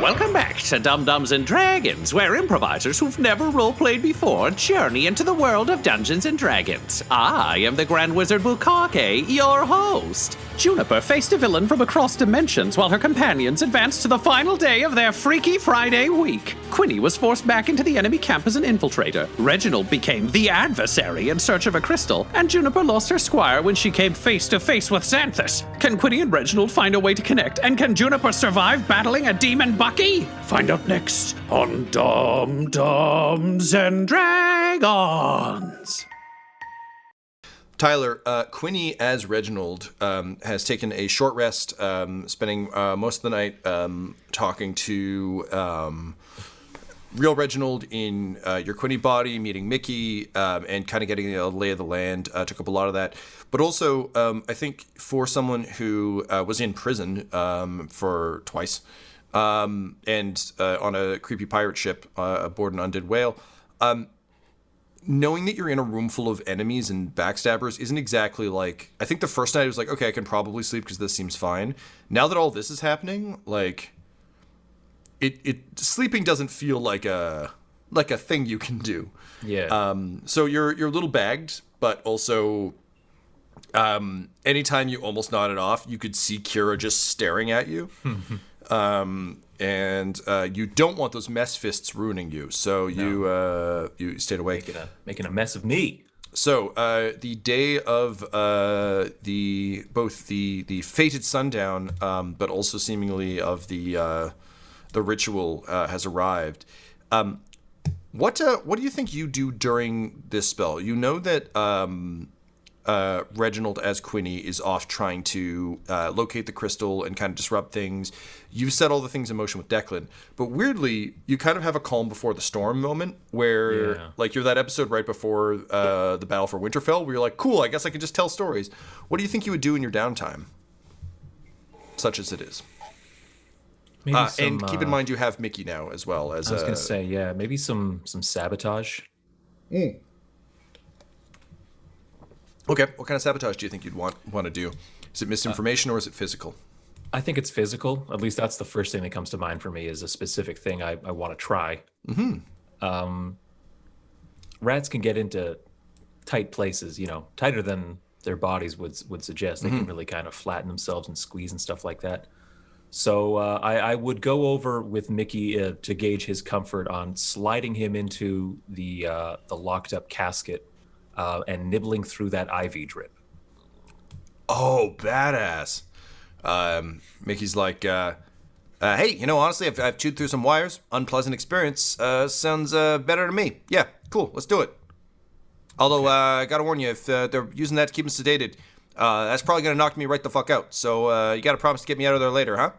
Welcome back to Dum-Dums and Dragons, where improvisers who've never roleplayed before journey into the world of Dungeons and Dragons. I am the Grand Wizard Bukkake, your host. Juniper faced a villain from across dimensions while her companions advanced to the final day of their Freaky Friday week. Quinny was forced back into the enemy camp as an infiltrator. Reginald became the Adversary in search of a crystal, and Juniper lost her squire when she came face to face with Xanthus. Can Quinny and Reginald find a way to connect, and can Juniper survive battling a demon Bucky? Find out next on Dum-Dums and Dragons. Tyler, Quinny as Reginald has taken a short rest, spending most of the night talking to real Reginald in your Quinny body, meeting Mickey, and kind of getting a lay of the land. Took up a lot of that. But also, I think for someone who was in prison for twice, and on a creepy pirate ship aboard an undead whale, knowing that you're in a room full of enemies and backstabbers isn't exactly like... I think the first night I was like, okay, I can probably sleep because this seems fine. Now that all this is happening, like, sleeping doesn't feel like a thing you can do. Yeah. So you're a little bagged, but also anytime you almost nodded off, you could see Kira just staring at you. And you don't want those mess fists ruining you, so you stayed awake. Making a mess of me. So the day of both the fated sundown, but also seemingly of the ritual has arrived. What do you think you do during this spell? You know that Reginald as Quinny is off trying to locate the crystal and kind of disrupt things. You've set all the things in motion with Declan, but weirdly, you kind of have a calm before the storm moment where, like, you're that episode right before the battle for Winterfell where you're like, cool, I guess I can just tell stories. What do you think you would do in your downtime, such as it is? Maybe and keep in mind you have Mickey now as well as. I was gonna say, yeah, maybe some sabotage. Okay, what kind of sabotage do you think you'd want to do? Is it misinformation or is it physical? I think it's physical. At least that's the first thing that comes to mind for me is a specific thing I want to try. Rats can get into tight places, tighter than their bodies would suggest. They can really kind of flatten themselves and squeeze and stuff like that. So I would go over with Mickey to gauge his comfort on sliding him into the locked up casket and nibbling through that IV drip. Oh, badass. Mickey's like, hey, honestly, I've chewed through some wires. Unpleasant experience. Sounds better to me. Yeah, cool. Let's do it. Although, I gotta warn you, if they're using that to keep him sedated, that's probably gonna knock me right the fuck out. So, you gotta promise to get me out of there later, huh?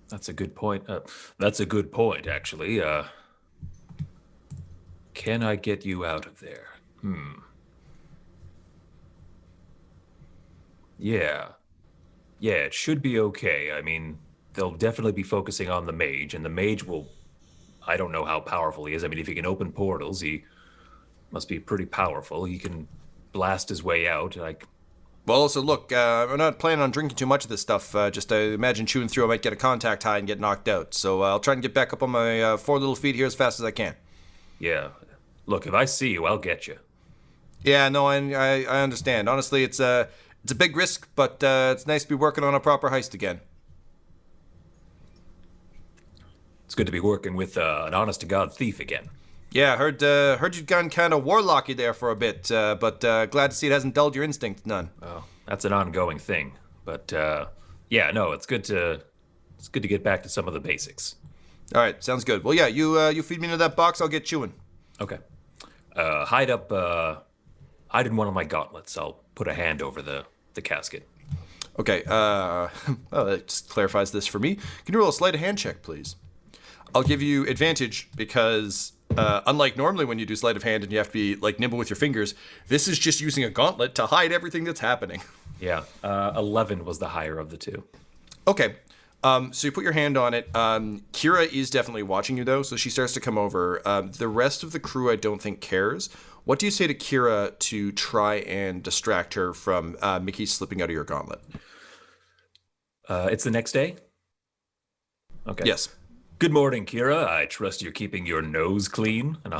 That's a good point. That's a good point, actually. Can I get you out of there? Yeah, it should be okay. I mean, they'll definitely be focusing on the mage, and the mage will... I don't know how powerful he is. I mean, if he can open portals, he must be pretty powerful. He can blast his way out. Well, also, look, I'm not planning on drinking too much of this stuff. Just imagine chewing through, I might get a contact high and get knocked out. So I'll try and get back up on my 4 little feet here as fast as I can. Yeah. Look, if I see you, I'll get you. Yeah, no, I understand. Honestly, it's a big risk, but it's nice to be working on a proper heist again. It's good to be working with an honest-to-God thief again. Yeah, heard you'd gone kind of warlocky there for a bit, but glad to see it hasn't dulled your instinct none. Oh, that's an ongoing thing. But yeah, no, it's good to get back to some of the basics. All right, sounds good. Well, yeah, you feed me into that box, I'll get chewing. Okay. Hide in one of my gauntlets. I'll put a hand over the casket. Okay, well, that just clarifies this for me. Can you roll a sleight of hand check, please? I'll give you advantage because, unlike normally when you do sleight of hand and you have to be, like, nimble with your fingers, this is just using a gauntlet to hide everything that's happening. Yeah, 11 was the higher of the two. Okay, so you put your hand on it. Kira is definitely watching you, though, so she starts to come over. The rest of the crew, I don't think, cares. What do you say to Kira to try and distract her from Mickey slipping out of your gauntlet? It's the next day? Okay. Yes. Good morning, Kira. I trust you're keeping your nose clean. And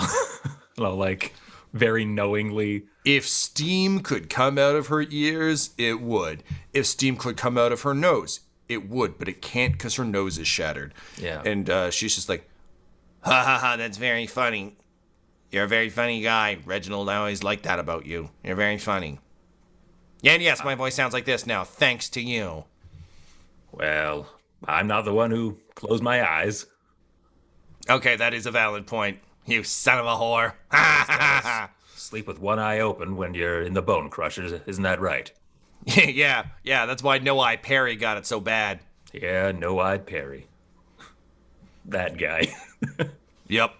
I'll like very knowingly. If steam could come out of her ears, it would. If steam could come out of her nose, it would. But it can't because her nose is shattered. Yeah. And she's just like, ha ha ha, that's very funny. You're a very funny guy, Reginald. I always liked that about you. You're very funny. And yes, my voice sounds like this now, thanks to you. Well, I'm not the one who closed my eyes. Okay, that is a valid point. You son of a whore. Ha ha ha. Sleep with one eye open when you're in the Bone Crushers, isn't that right? Yeah, that's why No Eye Perry got it so bad. Yeah, No-Eyed Perry. That guy. Yep.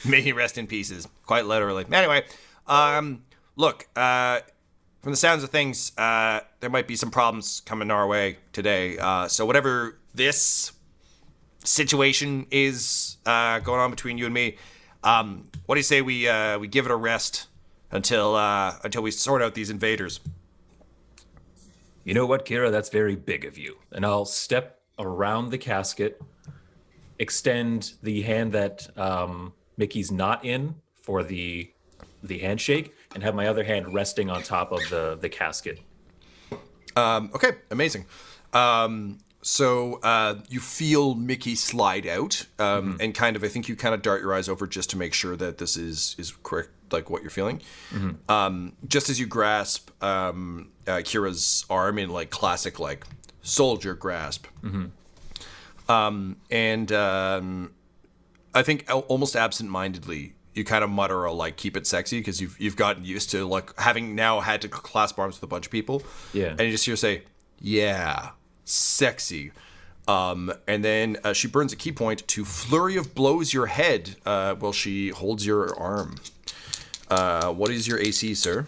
May he rest in pieces. Quite literally. Anyway, look, from the sounds of things, there might be some problems coming our way today. So whatever this situation is going on between you and me, what do you say we give it a rest until we sort out these invaders? You know what, Kira? That's very big of you. And I'll step around the casket, extend the hand that Mickey's not in for the handshake, and have my other hand resting on top of the casket. Okay, amazing. So you feel Mickey slide out, and kind of, I think you kind of dart your eyes over just to make sure that this is correct, like what you're feeling. Just as you grasp Kira's arm in like classic like soldier grasp, and I think almost absent-mindedly you kind of mutter a like "keep it sexy" because you've gotten used to like having now had to clasp arms with a bunch of people. Yeah, and you just hear say, "Yeah, sexy." And then she burns a key point to flurry of blows your head while she holds your arm. What is your AC, sir?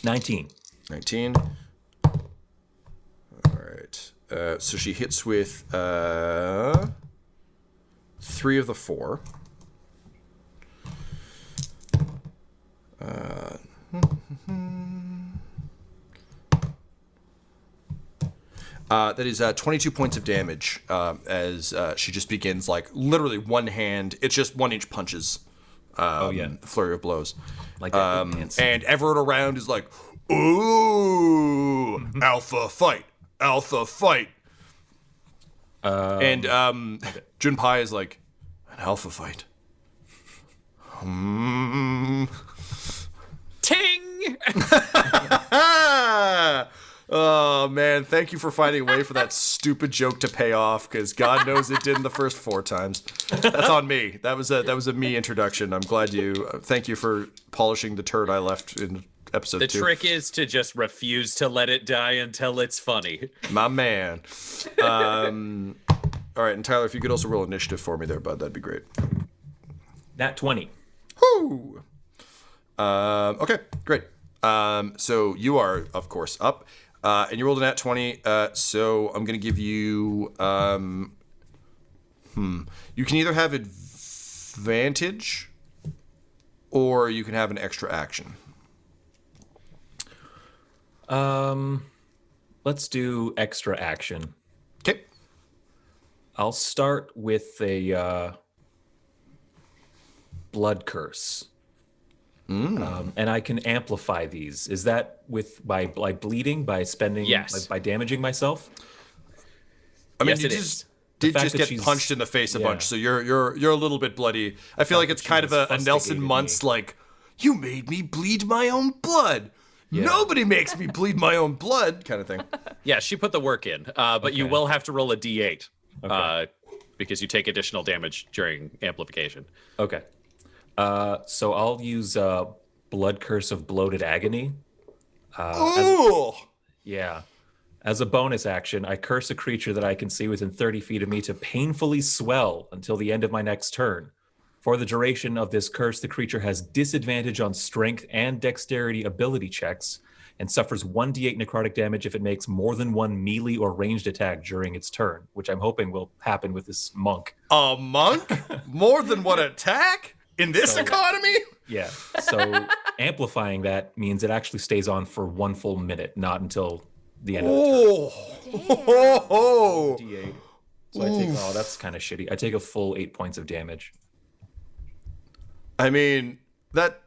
19. 19. All right. So she hits with 3 of the 4. That is 22 points of damage as she just begins like literally one hand. It's just 1-inch punches. Flurry of blows. Like that. And everyone around is like, ooh, alpha fight. And Junpei is like, an alpha fight. Ting! Oh man, thank you for finding a way for that stupid joke to pay off, because God knows it didn't the first 4 times. That's on me. That was a me introduction. I'm glad you. Thank you for polishing the turd I left in episode 2. The trick is to just refuse to let it die until it's funny. My man. All right, and Tyler, if you could also roll initiative for me there, bud, that'd be great. Nat 20. Whoo! Okay, great. So you are, of course, up. And you rolled a nat 20, so I'm going to give you... You can either have advantage, or you can have an extra action. Let's do extra action. Okay. I'll start with a blood curse. And I can amplify these. Is that by bleeding, by spending, yes, by damaging myself? I mean, yes, you did just get punched in the face a bunch, so you're a little bit bloody. I feel like it's kind of a Nelson Muntz like, you made me bleed my own blood. Yeah. Nobody makes me bleed my own blood, kind of thing. Yeah, she put the work in, but you will have to roll a d8 because you take additional damage during amplification. Okay. So I'll use Blood Curse of Bloated Agony. As a bonus action, I curse a creature that I can see within 30 feet of me to painfully swell until the end of my next turn. For the duration of this curse, the creature has disadvantage on strength and dexterity ability checks and suffers 1d8 necrotic damage if it makes more than one melee or ranged attack during its turn, which I'm hoping will happen with this monk. A monk? More than one attack? In this economy? Yeah. So amplifying that means it actually stays on for 1 full minute, not until the end of the turn. Oh. D8. So I take, that's kind of shitty. I take a full 8 points of damage. I mean, that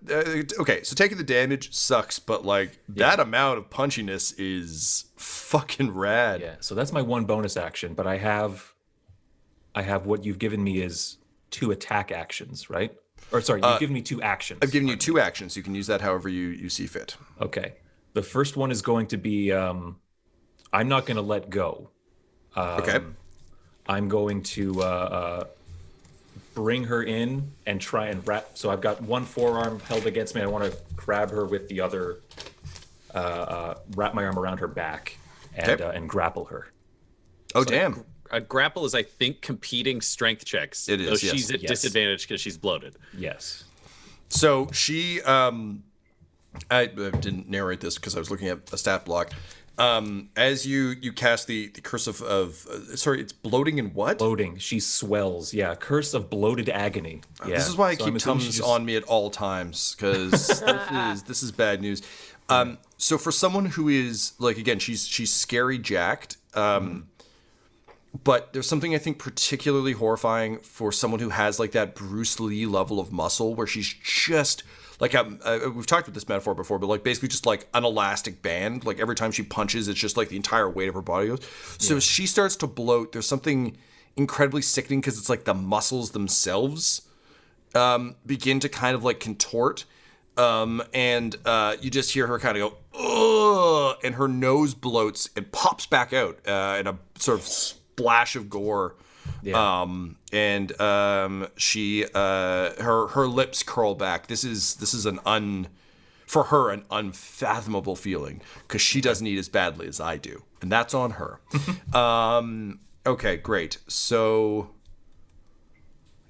okay. So taking the damage sucks, but like that amount of punchiness is fucking rad. Yeah. So that's my one bonus action, but I have what you've given me is 2 attack actions, right? Or sorry, you've given me 2 actions. I've given you 2 actions. You can use that however you see fit. Okay. The first one is going to be I'm not going to let go. Okay. I'm going to bring her in and try and wrap. So I've got one forearm held against me. I want to grab her with the other, wrap my arm around her back and grapple her. Oh, so damn. A grapple is, I think, competing strength checks. It is, so she's at disadvantage because she's bloated. Yes. So she, I didn't narrate this because I was looking at a stat block. As you cast the curse of sorry, it's bloating and what? Bloating. She swells. Yeah. Curse of bloated agony. Yeah. This is why I So keep I'm assuming Tums on me at all times, because this is bad news. So for someone who is like, again, she's scary jacked. But there's something I think particularly horrifying for someone who has like that Bruce Lee level of muscle, where she's just like, we've talked about this metaphor before, but like basically just like an elastic band. Like every time she punches, it's just like the entire weight of her body goes. So as she starts to bloat, there's something incredibly sickening, because it's like the muscles themselves begin to kind of like contort. And you just hear her kind of go, ugh, and her nose bloats and pops back out in a sort of splash of gore. Yeah. She her lips curl back. This is for her an unfathomable feeling, because she doesn't eat as badly as I do, and that's on her. Okay, great. So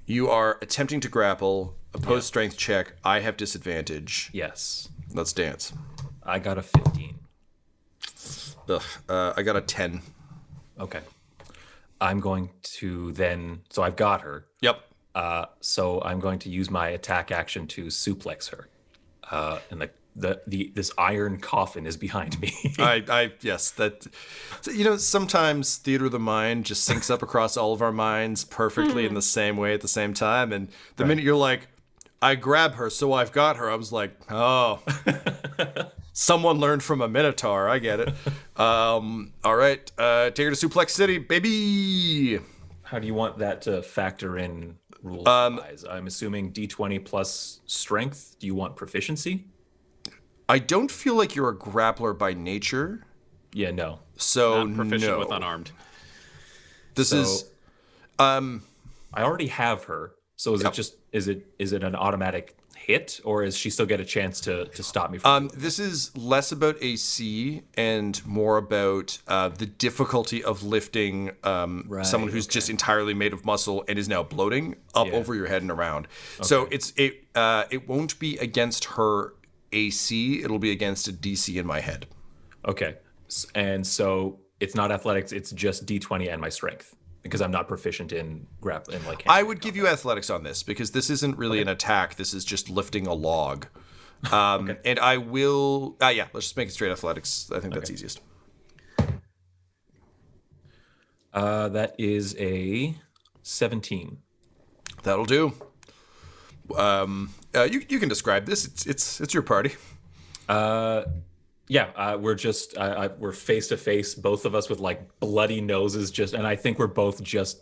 you are attempting to grapple. Opposed strength check. I have disadvantage. Yes. Let's dance. I got a 15. Ugh. I got a 10. Okay. I'm going to then, so I've got her. Yep. So I'm going to use my attack action to suplex her. And this iron coffin is behind me. Yes, that, so, sometimes theater of the mind just syncs up across all of our minds perfectly in the same way at the same time. And the minute you're like, I grab her, so I've got her, I was like, oh, someone learned from a Minotaur. I get it. All right, take her to Suplex City, baby. How do you want that to factor in rules-wise? I'm assuming D20 plus strength. Do you want proficiency? I don't feel like you're a grappler by nature. Yeah, no. So Not proficient no. with unarmed. This is. I already have her. So is it just is it an automatic hit, or is she still get a chance to stop me from this is less about AC and more about the difficulty of lifting someone who's just entirely made of muscle and is now bloating up over your head and around. Okay. So it won't be against her AC, it'll be against a DC in my head. Okay. And so it's not athletics, it's just D20 and my strength, because I'm not proficient in grappling. I would give you athletics on this, because this isn't really an attack. This is just lifting a log. And I will... let's just make it straight athletics. I think that's easiest. That is a 17. That'll do. You can describe this. It's your party. We're face to face, both of us with like bloody noses, and I think we're both just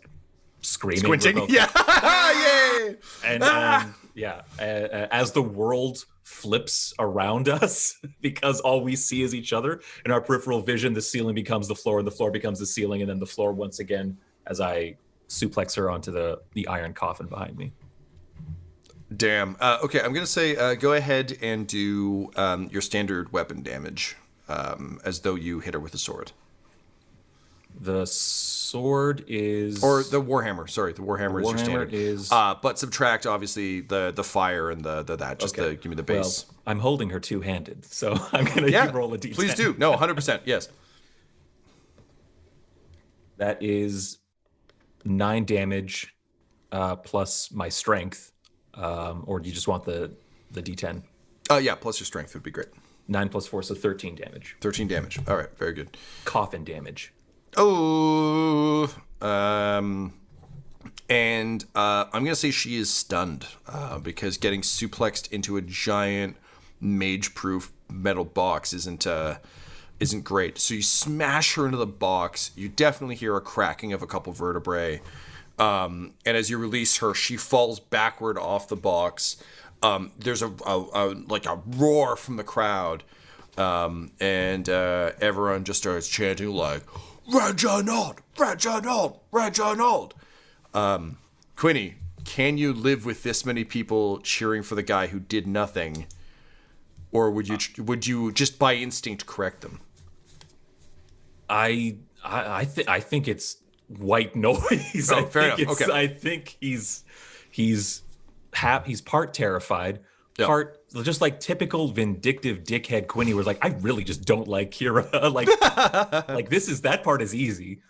screaming. Squinting. Yay! And as the world flips around us, because all we see is each other in our peripheral vision, the ceiling becomes the floor and the floor becomes the ceiling, and then the floor once again as I suplex her onto the iron coffin behind me. Damn. Okay, I'm going to say go ahead and do your standard weapon damage, as though you hit her with a sword. The sword is... Or the warhammer. Sorry, the warhammer is your standard. Is... but subtract, obviously, the fire and the that. Just give me the base. Well, I'm holding her two-handed, so I'm going to roll a d10. Please do. No, 100%. Yes. That is 9 damage plus my strength. Or do you just want the D10? Plus your strength would be great. 9 plus 4, so 13 damage. 13 damage. All right, very good. Coffin damage. Oh, and I'm gonna say she is stunned because getting suplexed into a giant mage-proof metal box isn't great. So you smash her into the box. You definitely hear a cracking of a couple vertebrae, and as you release her, she falls backward off the box. There's a roar from the crowd, and everyone just starts chanting like, Reginald, Reginald, Reginald. Quinny, can you live with this many people cheering for the guy who did nothing, or would you just by instinct correct them? I think it's white noise. Oh, fair enough. Okay. I think he's part terrified, Yep. part just like typical vindictive dickhead Quinny was like, I really just don't like Kira. like that part is easy.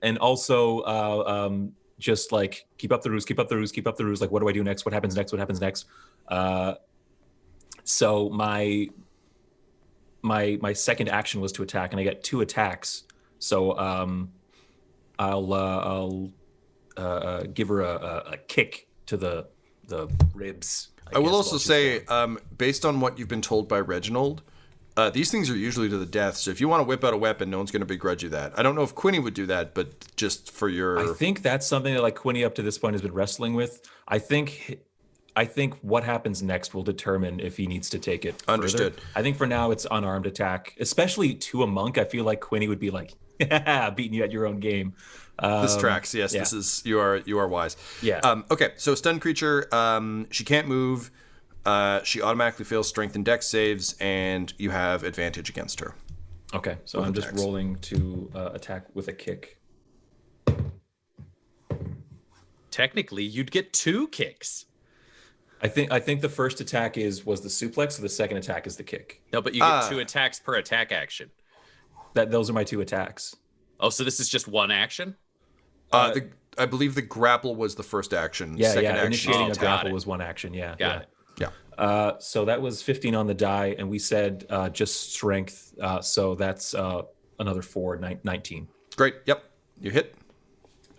And also just like keep up the ruse. Like, what do I do next? What happens next? So my second action was to attack, and I get 2 attacks. So I'll give her a kick to the ribs. I will also say, based on what you've been told by Reginald, these things are usually to the death. So if you want to whip out a weapon, no one's going to begrudge you that. I don't know if Quinny would do that, but just for your... I think that's something that like Quinny up to this point has been wrestling with. I think what happens next will determine if he needs to take it further. Understood. I think for now it's unarmed attack, especially to a monk. I feel like Quinny would be like, yeah, beating you at your own game. This tracks. Yes, yeah. This is you are wise. Yeah. Okay, so stunned creature. She can't move. She automatically fails strength and dex saves, and you have advantage against her. Okay, so I'm just rolling to attack with a kick. Technically, you'd get 2 kicks. I think the first attack was the suplex, so the second attack is the kick. No, but you get 2 attacks per attack action. Those are my 2 attacks. Oh, so this is just 1 action? I believe the grapple was the first action. Yeah, second action. Initiating a grapple was 1 action. Yeah, Got it. Yeah. So that was 15 on the die, and we said just strength. So that's another 4, 19. Great. Yep. You hit.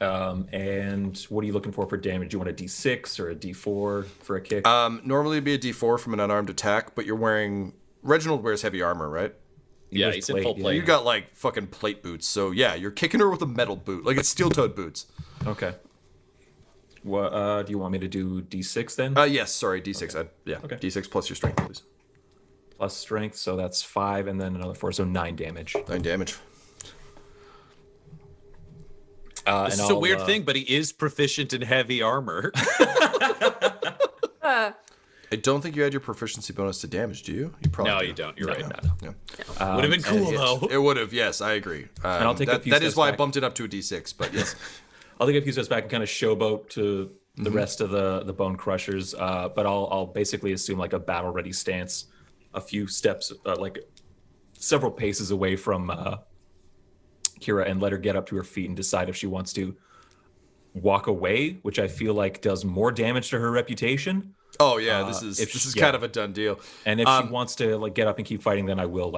And what are you looking for damage? Do you want a D6 or a D4 for a kick? Normally it'd be a D4 from an unarmed attack, but you're wearing... Reginald wears heavy armor, right? Yeah, he's in full plate. You got like fucking plate boots, so yeah, you're kicking her with a metal boot, like it's steel-toed boots. Okay. What do you want me to do? D6 then? Yes. Sorry, D6. Okay. Okay. D6 plus your strength, please. Plus strength, so that's 5, and then another 4, so 9 damage. 9 damage. This is a weird thing, but he is proficient in heavy armor. I don't think you had your proficiency bonus to damage, do you? You probably No, do. you don't. You're right. Yeah. Would have been cool, though. It would have, yes, I agree. And I'll take a few that is steps why I back. bumped it up to a D6, but yes. I'll take a few steps back and kind of showboat to the rest of the Bone Crushers, but I'll basically assume like a battle-ready stance, a few steps, like several paces away from Kira, and let her get up to her feet and decide if she wants to walk away, which I feel like does more damage to her reputation. Oh yeah, this is kind of a done deal. And if she wants to like get up and keep fighting, then I will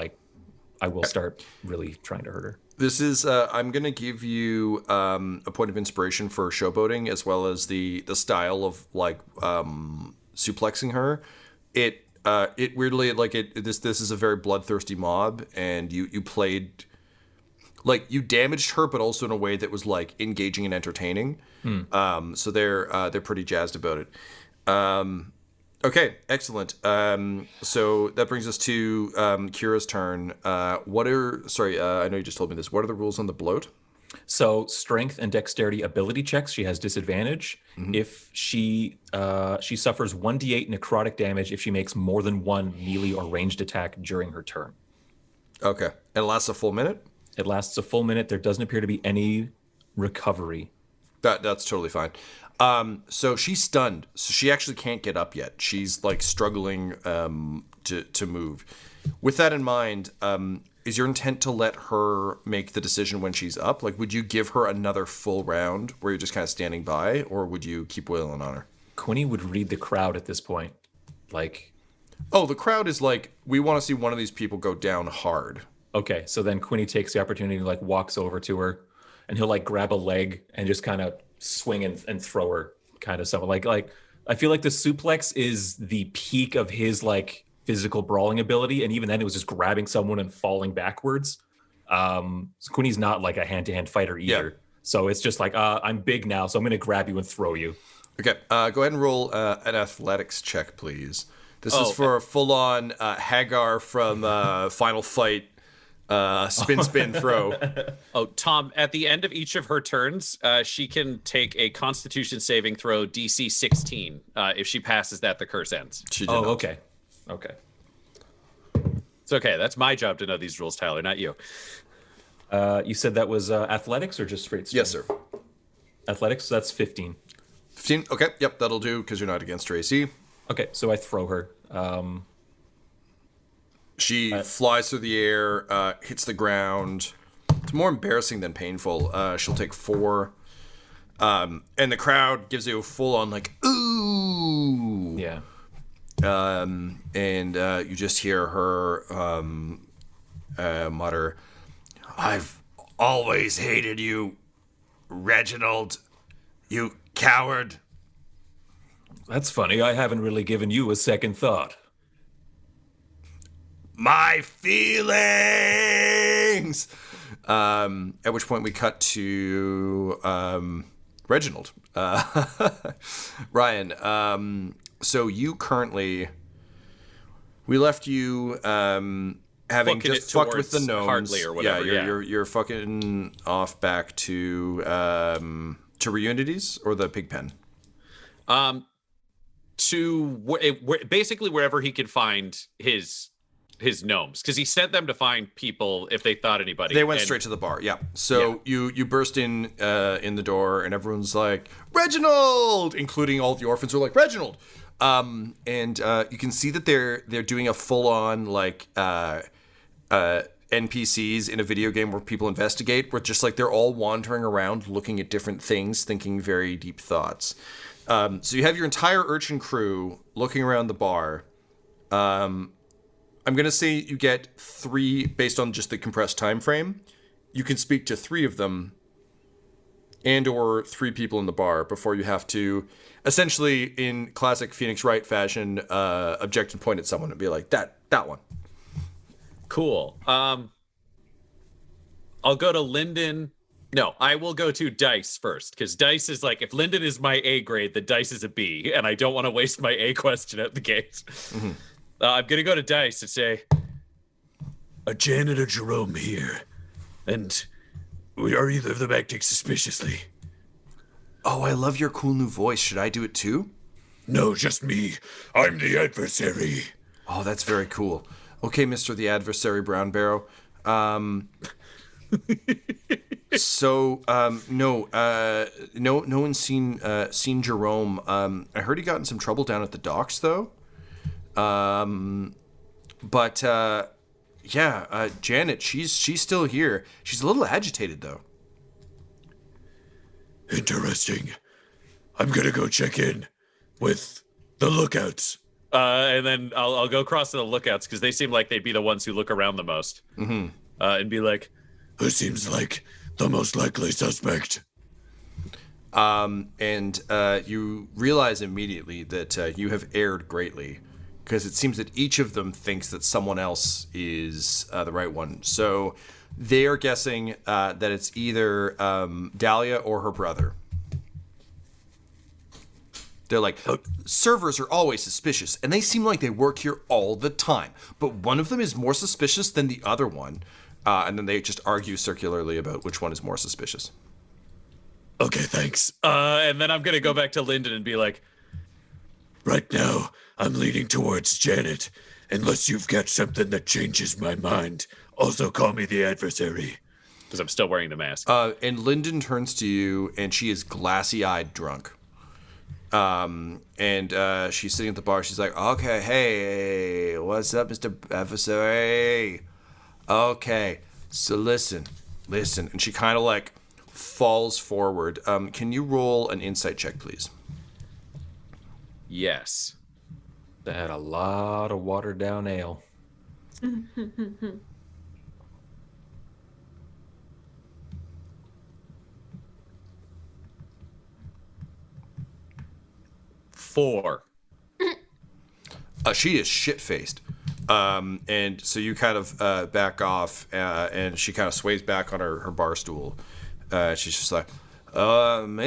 start really trying to hurt her. This is I'm gonna give you a point of inspiration for showboating as well as the style of like suplexing her. It weirdly like this is a very bloodthirsty mob, and you played like you damaged her, but also in a way that was like engaging and entertaining. So they're pretty jazzed about it. Okay, excellent. So that brings us to Kira's turn. I know you just told me this. What are the rules on the bloat? So strength and dexterity ability checks, she has disadvantage. If she suffers 1d8 necrotic damage if she makes more than 1 melee or ranged attack during her turn. Okay, and it lasts a full minute? It lasts a full minute. There doesn't appear to be any recovery. That's totally fine. So she's stunned. So she actually can't get up yet. She's like struggling to move. With that in mind, is your intent to let her make the decision when she's up? Like, would you give her another full round where you're just kind of standing by, or would you keep wailing on her? Quinny would read the crowd at this point. Like, Oh, the crowd is like, we want to see one of these people go down hard. Okay, so then Quinny takes the opportunity and like walks over to her, and he'll like grab a leg and just kind of swing and throw her, kind of something. Like I feel like the suplex is the peak of his like physical brawling ability, and even then it was just grabbing someone and falling backwards. So Quinny's not like a hand-to-hand fighter either. Yeah. So it's just like I'm big now, so I'm gonna grab you and throw you. Okay, go ahead and roll an athletics check, please. This is for a full-on Hagar from Final Fight spin throw. Oh, Tom, at the end of each of her turns, she can take a Constitution saving throw DC 16. If she passes that, the curse ends. She did not. Okay. It's okay. That's my job to know these rules, Tyler, not you. You said that was athletics or just straight strength? Yes, sir. Athletics, so that's 15. 15? Okay, yep, that'll do, because you're not against her AC. Okay, so I throw her. She flies through the air, hits the ground. It's more embarrassing than painful. She'll take 4. And the crowd gives you a full-on, like, ooh! Yeah. And you just hear her mutter, "I've always hated you, Reginald, you coward." That's funny. I haven't really given you a second thought. My feelings! At which point we cut to Reginald. Ryan, so you currently... We left you having just fucked with the gnomes. Hardly or whatever, you're fucking off back to Reunities or the pig pen? Basically wherever he could find his gnomes, because he sent them to find people if they thought anybody. They went straight to the bar. Yeah. So you burst in the door and everyone's like, "Reginald!" including all the orphans are like, "Reginald!" And you can see that they're doing a full on like NPCs in a video game where people investigate, where just like they're all wandering around looking at different things, thinking very deep thoughts. So you have your entire urchin crew looking around the bar. I'm going to say you get 3 based on just the compressed time frame. You can speak to 3 of them and or 3 people in the bar before you have to, essentially in classic Phoenix Wright fashion, object and point at someone and be like, that one. Cool. I'll go to Lyndon. No, I will go to Dice first, because Dice is like, if Lyndon is my A grade, then Dice is a B, and I don't want to waste my A question at the gate. Mm-hmm. I'm going to go to Dice and say, a janitor Jerome here, and are either of them acting suspiciously? Oh, I love your cool new voice. Should I do it too? No, just me. I'm the adversary. Oh, that's very cool. Okay, Mr. the Adversary Brown Barrow. No one's seen Jerome. I heard he got in some trouble down at the docks, though. Janet, she's still here. She's a little agitated, though. Interesting. I'm gonna go check in with the lookouts. And then I'll go across to the lookouts, because they seem like they'd be the ones who look around the most. Mm-hmm. And be like, who seems like the most likely suspect? You realize immediately that you have erred greatly, because it seems that each of them thinks that someone else is the right one. So they are guessing that it's either Dahlia or her brother. They're like, servers are always suspicious, and they seem like they work here all the time. But one of them is more suspicious than the other one. And then they just argue circularly about which one is more suspicious. Okay, thanks. And then I'm going to go back to Lyndon and be like, right now, I'm leaning towards Janet. Unless you've got something that changes my mind, also call me the adversary. Because I'm still wearing the mask. And Lyndon turns to you, and she is glassy-eyed drunk. She's sitting at the bar. She's like, okay, hey, what's up, Mr. Adversary? Okay, so listen. And she kind of like falls forward. Can you roll an insight check, please? Yes. That had a lot of watered down ale. Four. She is shit-faced. And so you kind of back off, and she kind of sways back on her bar stool. She's just like, man,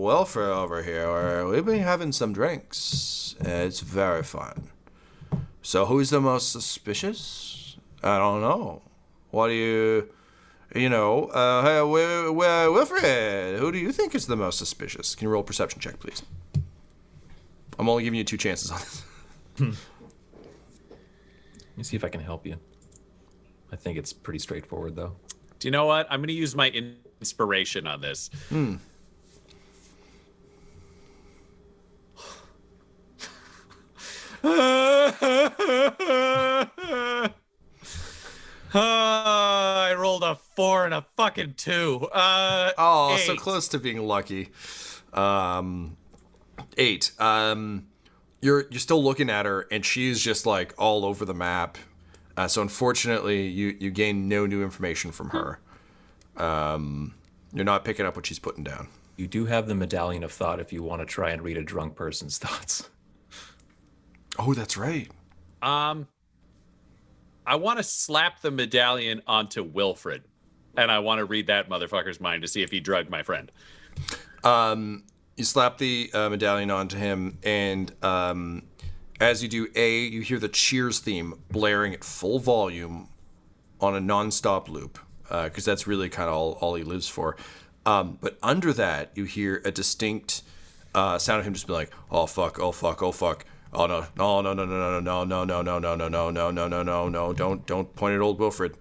Wilfred over here, we've been having some drinks. It's very fun. So who's the most suspicious? I don't know. What do hey, Wilfred, who do you think is the most suspicious? Can you roll a perception check, please? I'm only giving you 2 chances on this. Let me see if I can help you. I think it's pretty straightforward, though. Do you know what? I'm going to use my inspiration on this. I rolled a 4 and a fucking 2. Oh, 8. so close to being lucky. 8. You're still looking at her, and she's just like all over the map. So unfortunately, you gain no new information from her. You're not picking up what she's putting down. You do have the medallion of thought if you want to try and read a drunk person's thoughts. Oh, that's right. I want to slap the medallion onto Wilfred, and I want to read that motherfucker's mind to see if he drugged my friend. You slap the medallion onto him, and as you do, you hear the Cheers theme blaring at full volume on a non-stop loop, because that's really kind of all he lives for. But under that, you hear a distinct sound of him just being like, "Oh fuck, oh fuck, oh fuck, oh no, no, no, no, no, no, no, no, no, no, no, no, no, no, no, no, no, don't point at old Wilfred."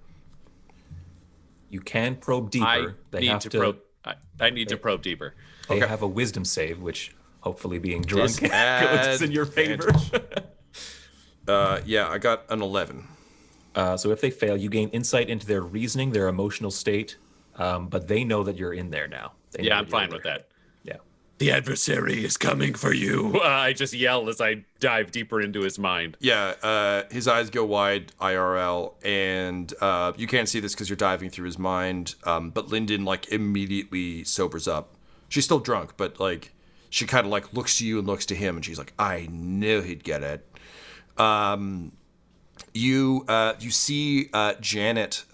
You can probe deeper. I need to probe deeper. They have a wisdom save, which hopefully being drunk Disadvantage. goes in your favor. Yeah, I got an 11. So if they fail, you gain insight into their reasoning, their emotional state, but they know that you're in there now. Yeah, I'm fine with that. Yeah. The adversary is coming for you. I just yell as I dive deeper into his mind. Yeah, his eyes go wide, IRL, and you can't see this because you're diving through his mind, but Lyndon, like, immediately sobers up. She's still drunk, but, like, she kind of, like, looks to you and looks to him, and she's like, I knew he'd get it. You see Janet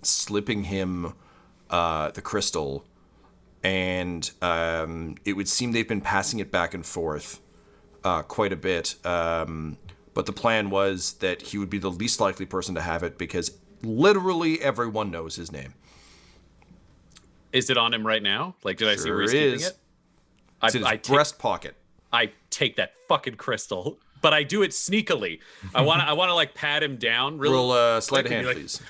slipping him the crystal, and it would seem they've been passing it back and forth quite a bit. But the plan was that he would be the least likely person to have it because literally everyone knows his name. Is it on him right now? Like, did I see where he's Sure keeping is. it? It's in his breast pocket. I take that fucking crystal, but I do it sneakily. I want to like pat him down. Really Roll sleight of quick and hand, be like, please.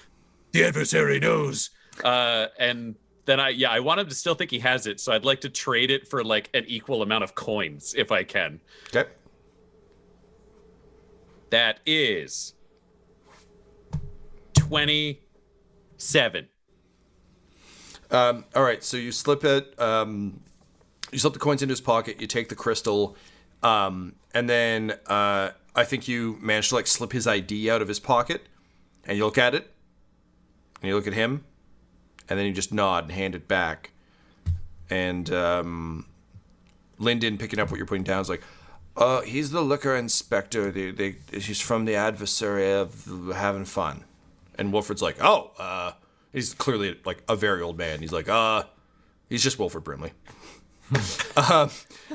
The adversary knows. And then I want him to still think he has it, so I'd like to trade it for like an equal amount of coins if I can. Okay. That is 27. All right, so you slip it. You slip the coins into his pocket. You take the crystal, and then I think you manage to like slip his ID out of his pocket, and you look at it, and you look at him, and then you just nod and hand it back. And Lyndon, picking up what you're putting down, is like, he's the liquor inspector. He's from the Adversary of having fun. And Wilfred's like, he's clearly like a very old man. He's like, he's just Wilfred Brimley.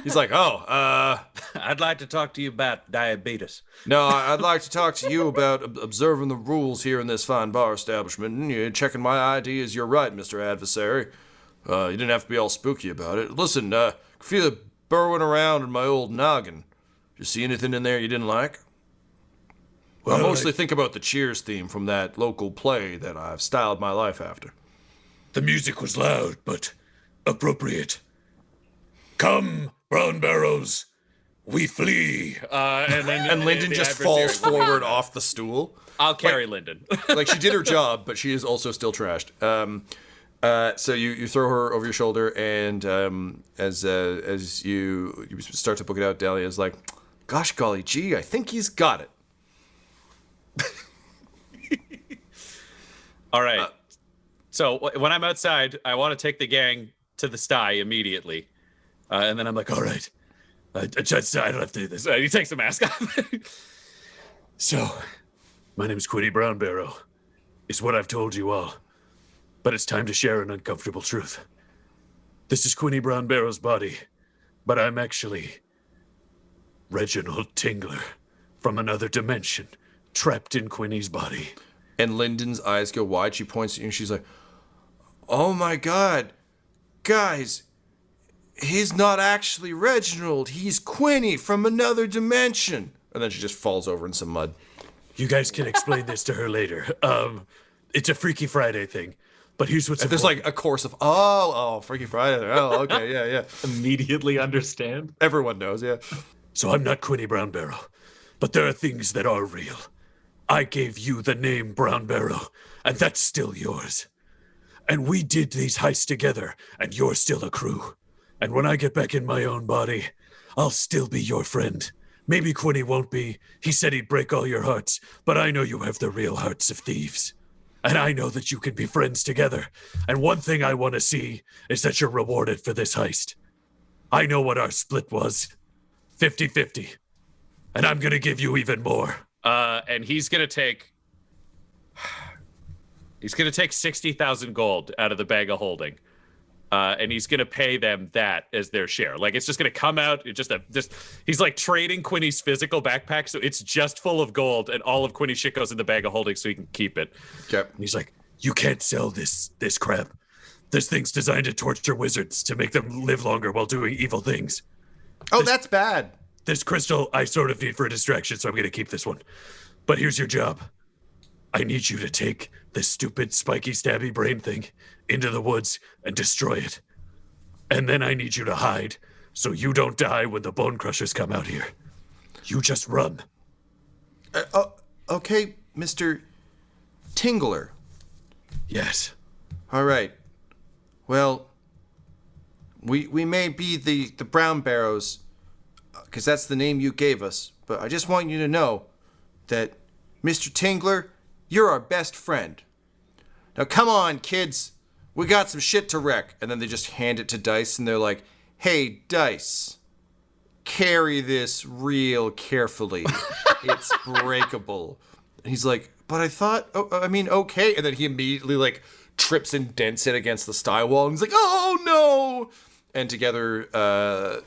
He's like, I'd like to talk to you about diabetes. no, I'd like to talk to you about observing the rules here in this fine bar establishment. And you're checking my ID as you're right, Mr. Adversary. You didn't have to be all spooky about it. Listen, I feel it burrowing around in my old noggin. Did you see anything in there you didn't like? Well, I mostly think about the Cheers theme from that local play that I've styled my life after. The music was loud, but appropriate. Come, brown barrows, we flee. And Lyndon the just adversary- falls forward off the stool. I'll carry Lyndon. Like, she did her job, but she is also still trashed. So you throw her over your shoulder, and as you start to book it out, Dahlia is like, Gosh golly gee, I think he's got it. All right. So when I'm outside, I want to take the gang to the sty immediately. And then I'm like, all right, I don't have to do this. He takes the mask off. So, my name's Quinny Brownbarrow. Is what I've told you all. But it's time to share an uncomfortable truth. This is Quinny Brownbarrow's body, but I'm actually Reginald Tingler from another dimension, trapped in Quinny's body. And Lyndon's eyes go wide. She points at you and she's like, oh my God, guys, he's not actually Reginald. He's Quinny from another dimension. And then she just falls over in some mud. You guys can explain this to her later. It's a Freaky Friday thing. But here's what's There's important. like a course of, Freaky Friday. Oh, okay, yeah. Immediately understand. Everyone knows, yeah. So I'm not Quinny Brownbarrow, but there are things that are real. I gave you the name Brownbarrow, and that's still yours. And we did these heists together, and you're still a crew. And when I get back in my own body, I'll still be your friend. Maybe Quinny won't be. He said he'd break all your hearts, but I know you have the real hearts of thieves. And I know that you can be friends together. And one thing I want to see is that you're rewarded for this heist. I know what our split was. 50-50. And I'm going to give you even more. And he's going to take 60,000 gold out of the bag of holding. And he's going to pay them that as their share. Like, it's just going to come out. He's like trading Quinny's physical backpack. So it's just full of gold and all of Quinny's shit goes in the bag of holding so he can keep it. Okay. And he's like, you can't sell this crap. This thing's designed to torture wizards to make them live longer while doing evil things. Oh, that's bad. This crystal I sort of need for a distraction, so I'm going to keep this one. But here's your job. I need you to take this stupid spiky stabby brain thing into the woods and destroy it. And then I need you to hide so you don't die when the bone crushers come out here. You just run. Okay, Mr. Tingler. Yes. All right. Well, we may be the Brown Barrows, because that's the name you gave us, but I just want you to know that, Mr. Tingler, you're our best friend. Now come on, kids. We got some shit to wreck. And then they just hand it to Dice, and they're like, hey, Dice, carry this real carefully. It's breakable. And he's like, but I thought, okay. And then he immediately, like, trips and dents it against the sty wall, and he's like, oh, no! And together,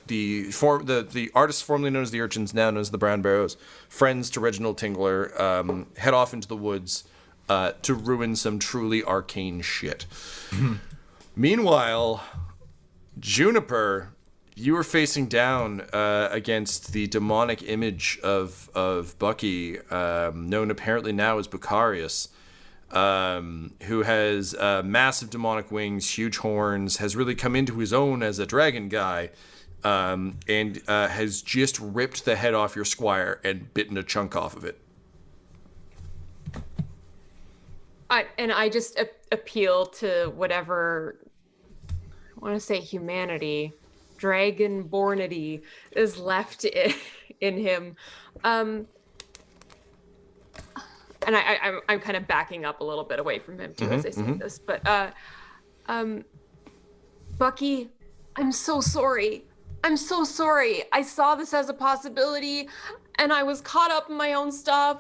the artists formerly known as the Urchins, now known as the Brown Barrows, friends to Reginald Tingler, head off into the woods to ruin some truly arcane shit. Meanwhile, Juniper, you were facing down against the demonic image of Bucky, known apparently now as Bukkake, who has massive demonic wings, huge horns, has really come into his own as a dragon guy, and has just ripped the head off your squire and bitten a chunk off of it. I just appeal to whatever, I want to say humanity, dragonbornity is left in him. And I'm kind of backing up a little bit away from him too as I say this, but Bucky, I'm so sorry. I'm so sorry. I saw this as a possibility and I was caught up in my own stuff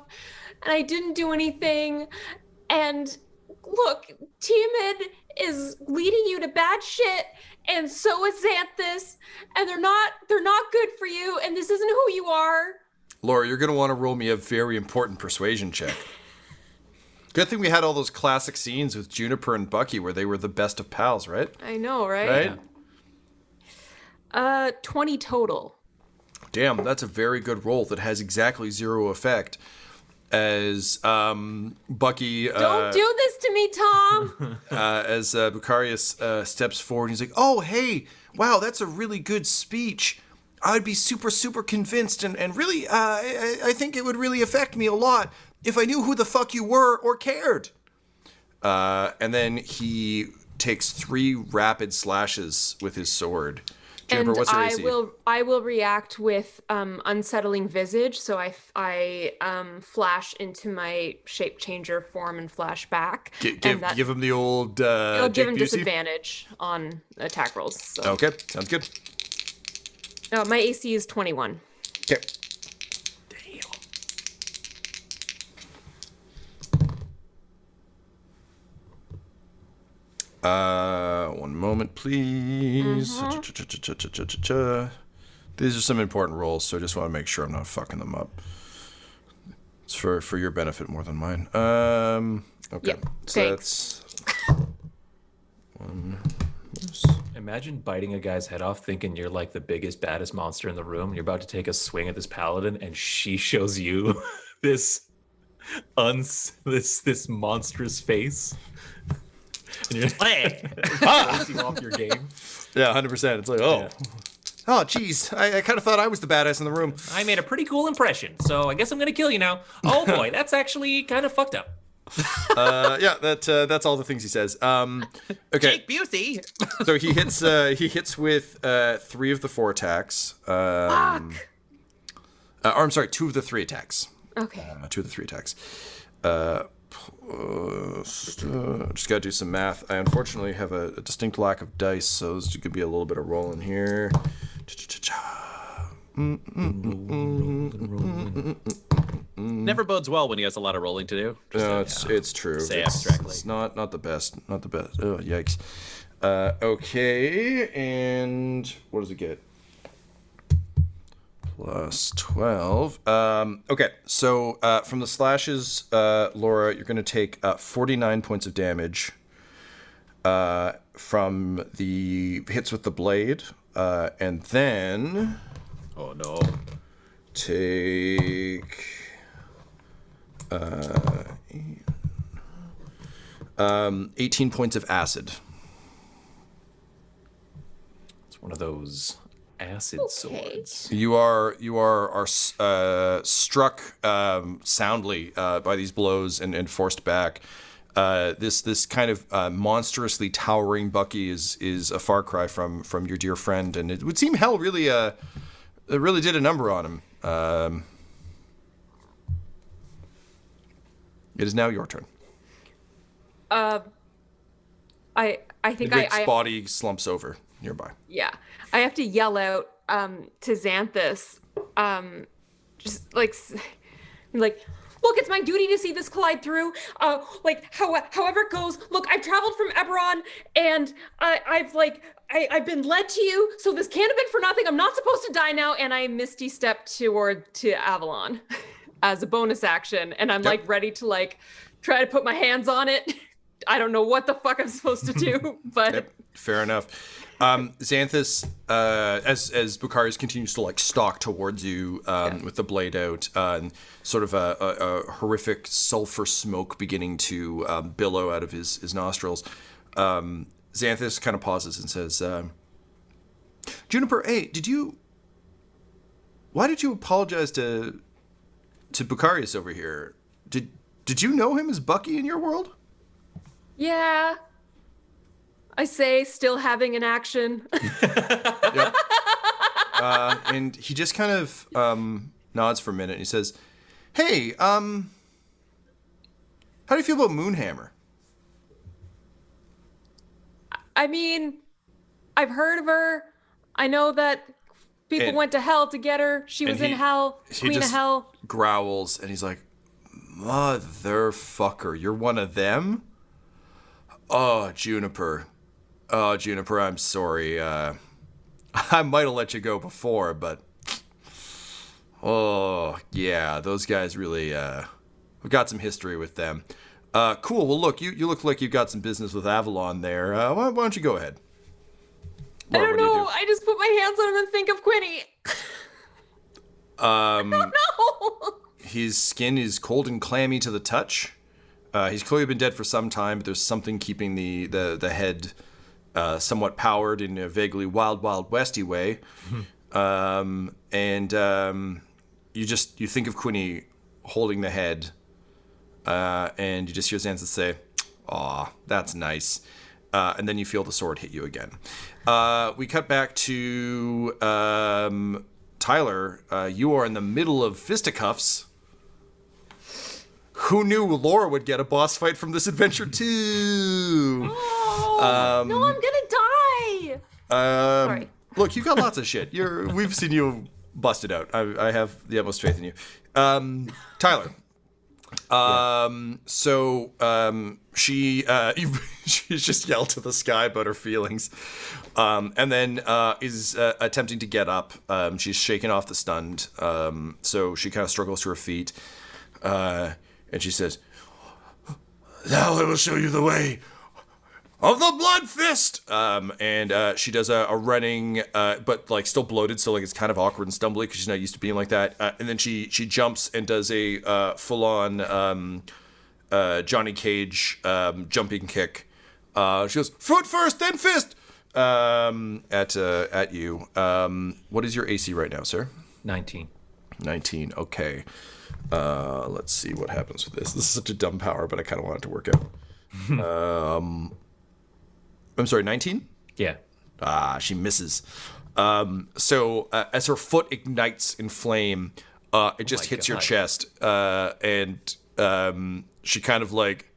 and I didn't do anything. And look, Timid is leading you to bad shit, and so is Xanthus, and they're not good for you, and this isn't who you are. Laura, you're gonna want to roll me a very important persuasion check. Good thing we had all those classic scenes with Juniper and Bucky where they were the best of pals, right? I know, right? Right? 20 total. Damn, that's a very good roll that has exactly 0 effect. As Bucky... Don't do this to me, Tom! as Bukkake steps forward, he's like, oh, hey, wow, that's a really good speech. I'd be super, super convinced, and really, I think it would really affect me a lot if I knew who the fuck you were or cared. And then he takes 3 rapid slashes with his sword Juniper, And what's your AC? I will react with unsettling visage. So I flash into my shape changer form and flash back. Give him the old It'll give Jake him Busey? disadvantage on attack rolls. So. Okay, sounds good. My AC is 21. Okay. One moment, please. These are some important rolls, so I just want to make sure I'm not fucking them up. It's for your benefit more than mine. Okay. Yep, So thanks. that's one. Imagine biting a guy's head off thinking you're like the biggest, baddest monster in the room. And you're about to take a swing at this paladin, and she shows you this monstrous face. And you're like, off your game. Yeah, 100%. It's like, oh. Yeah. Oh, geez. I kind of thought I was the badass in the room. I made a pretty cool impression, so I guess I'm gonna kill you now. Oh boy, that's actually kind of fucked up. Yeah, that's all the things he says. Okay. Jake Busey. So he hits with 3 of the 4 attacks. Or I'm sorry, 2 of the 3 attacks. Okay. 2 of the 3 attacks. Just gotta do some math. I unfortunately have a distinct lack of dice, so there's gonna be a little bit of rolling here. Never bodes well when he has a lot of rolling to do. No, it's true. Say It's abstractly. not the best. Not the best. Oh, yikes. Okay, and what does it get? Plus 12. Okay, so from the slashes, Laura, you're going to take 49 points of damage from the hits with the blade, and then Oh no. take 18 points of acid. It's one of those acid swords. You are struck soundly by these blows and forced back. This kind of monstrously towering Bucky is a far cry from your dear friend, and it would seem hell really did a number on him. It is now your turn. I think Rick's body slumps over nearby. Yeah, I have to yell out to Xanthus, just like, look, it's my duty to see this collide through. However it goes. Look, I've traveled from Eberron, and I've been led to you, so this can't have been for nothing. I'm not supposed to die now, and I misty step to Avalon as a bonus action, and I'm like ready to try to put my hands on it. I don't know what the fuck I'm supposed to do, but Yep, fair enough. Xanthus, as Bukkake continues to stalk towards you with the blade out, and sort of a horrific sulfur smoke beginning to billow out of his nostrils, Xanthus kind of pauses and says, "Juniper, hey, why did you apologize to Bukkake over here? Did you know him as Bucky in your world?" yeah. I say, still having an action. Yep. And he just kind of nods for a minute and he says, "Hey, how do you feel about Moonhammer?" I mean, I've heard of her. I know that people And- went to hell to get her. She was in hell, queen of hell. Growls and he's like, "Motherfucker, you're one of them?" Oh, Juniper, I'm sorry. I might have let you go before, but oh yeah, those guys really we've got some history with them. Cool. Well, look, you look like you've got some business with Avalon there. Why don't you go ahead? I Laura, don't what do you know. I just put my hands on him and think of Quinny. I don't know. His skin is cold and clammy to the touch. He's clearly been dead for some time, but there's something keeping the head somewhat powered in a vaguely wild westy way. You think of Quinny holding the head, and you just hear Xanthus say, "Aw, that's nice." and then you feel the sword hit you again. We cut back to Tyler. You are in the middle of fisticuffs. Who knew Laura would get a boss fight from this adventure too? Oh, no, I'm gonna die. Sorry. Look, you got lots of shit. We've seen you bust it out. I have the utmost faith in you. Tyler. She's just yelled to the sky about her feelings, and then is attempting to get up. She's shaking off the stunned, so she kind of struggles to her feet, and she says, "Now I will show you the way of the blood fist." And she does a running, but like still bloated, so like it's kind of awkward and stumbly because she's not used to being like that. And then she jumps and does a full-on Johnny Cage jumping kick. She goes foot first, then fist at you. What is your AC right now, sir? 19. 19. Okay. Let's see what happens with this. This is such a dumb power, but I kind of want it to work out. I'm sorry, 19? Yeah. She misses. So as her foot ignites in flame, it just hits your chest, and she kind of like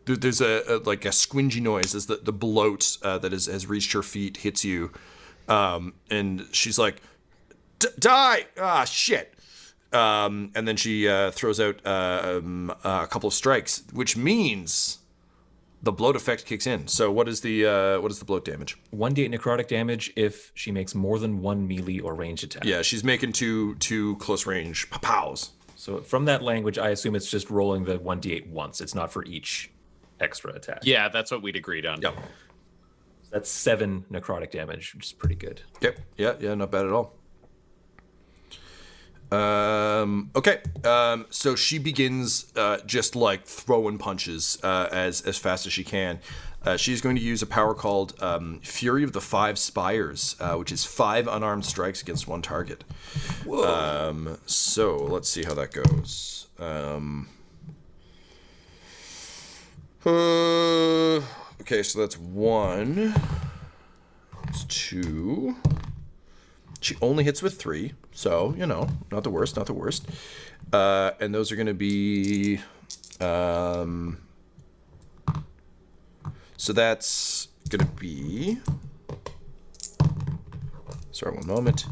there's a squingy noise as the bloat that has reached her feet hits you, and she's like, "Die! Ah, shit!" And then she throws out a couple of strikes, which means the bloat effect kicks in. So what is the bloat damage? 1d8 necrotic damage if she makes more than one melee or ranged attack. Yeah, she's making two close range pows. So from that language, I assume it's just rolling the 1d8 once. It's not for each extra attack. Yeah, that's what we'd agreed on. Yep. That's 7 necrotic damage, which is pretty good. Yep. Yeah, not bad at all. Okay. So she begins just like throwing punches as fast as she can. She's going to use a power called Fury of the Five Spires, which is 5 unarmed strikes against one target. Whoa. So let's see how that goes. Okay, so that's 1. That's 2. She only hits with 3, so, not the worst. And those are going to be... so that's going to be... Sorry, one moment.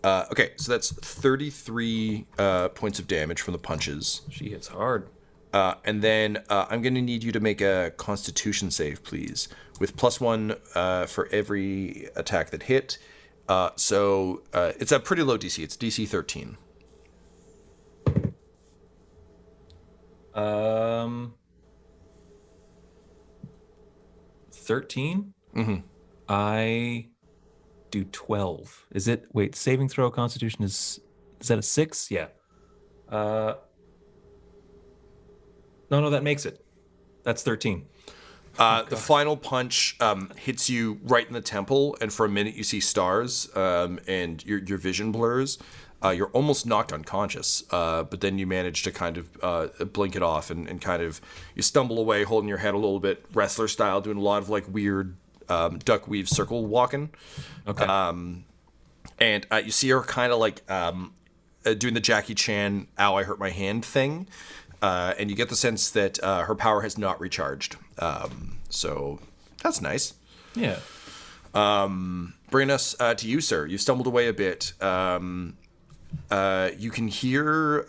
Okay, so that's 33 points of damage from the punches. She hits hard. And then I'm going to need you to make a Constitution save, please, with +1 for every attack that hit. So it's a pretty low DC. It's DC 13. 13? Mm-hmm. I do 12. Is it? Wait, saving throw Constitution is that a 6? Yeah. No, that makes it. That's 13. The final punch hits you right in the temple, and for a minute you see stars, and your vision blurs. You're almost knocked unconscious, but then you manage to kind of blink it off and kind of you stumble away, holding your head a little bit wrestler style, doing a lot of like weird duck weave circle walking. Okay. And you see her kind of like doing the Jackie Chan "ow, I hurt my hand" thing. And you get the sense that her power has not recharged. So that's nice. Yeah. Bringing us to you, sir. You stumbled away a bit. You can hear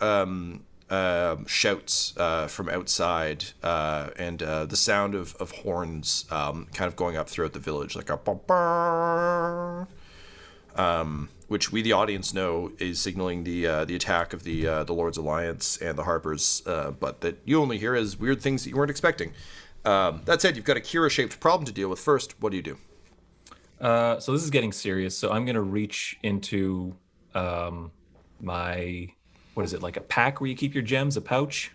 shouts from outside and the sound of horns kind of going up throughout the village, like a ba-ba, which we, the audience, know is signaling the attack of the Lord's Alliance and the Harpers, but that you only hear as weird things that you weren't expecting. That said, you've got a Kira-shaped problem to deal with first. What do you do? So this is getting serious. So I'm going to reach into my, what is it, like a pack where you keep your gems, a pouch,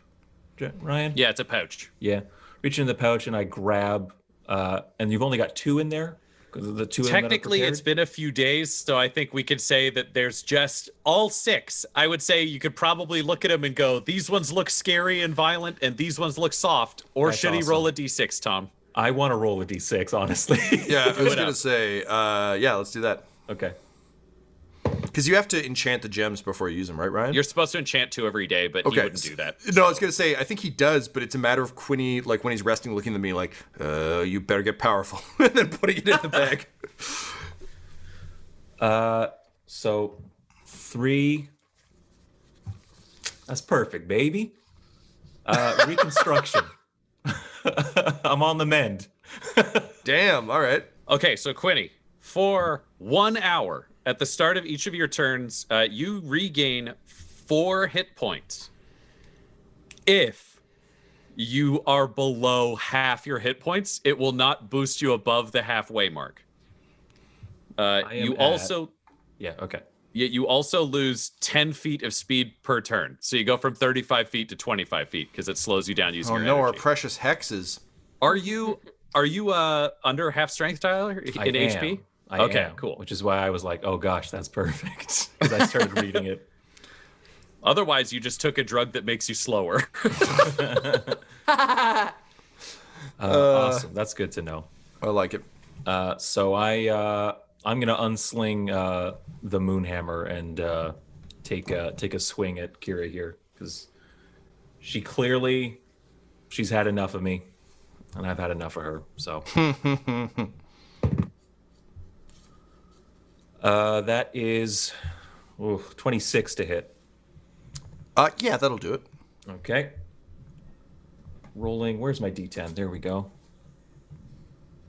Ryan? Yeah, it's a pouch. Yeah. Reach into the pouch and I grab, and you've only got 2 in there? The 2 Technically, it's been a few days, so I think we could say that there's just all 6. I would say you could probably look at them and go, these ones look scary and violent, and these ones look soft. Or That's should he awesome. roll a d6, Tom? I want to roll a d6, honestly. Yeah, I was going to say, yeah, let's do that. Okay. Because you have to enchant the gems before you use them, right, Ryan? You're supposed to enchant 2 every day, but he wouldn't do that. No, I was going to say, I think he does, but it's a matter of Quinny, like when he's resting, looking at me like, you better get powerful, and then putting it in the bag. So 3. That's perfect, baby. Reconstruction. I'm on the mend. Damn, all right. Okay, so Quinny, for 1 hour at the start of each of your turns, you regain 4 hit points. If you are below half your hit points, it will not boost you above the halfway mark. You also lose 10 feet of speed per turn. So you go from 35 feet to 25 feet because it slows you down using your energy. Our precious hexes. Are you under half strength, Tyler, in HP? I am, cool. Which is why I was like, oh gosh, that's perfect. Because I started reading it. Otherwise, you just took a drug that makes you slower. Awesome. That's good to know. I like it. So I'm gonna unsling the Moonhammer and take a swing at Kira here because she's had enough of me, and I've had enough of her. So that is 26 to hit. Yeah, that'll do it. Okay. Rolling. Where's my D10? There we go.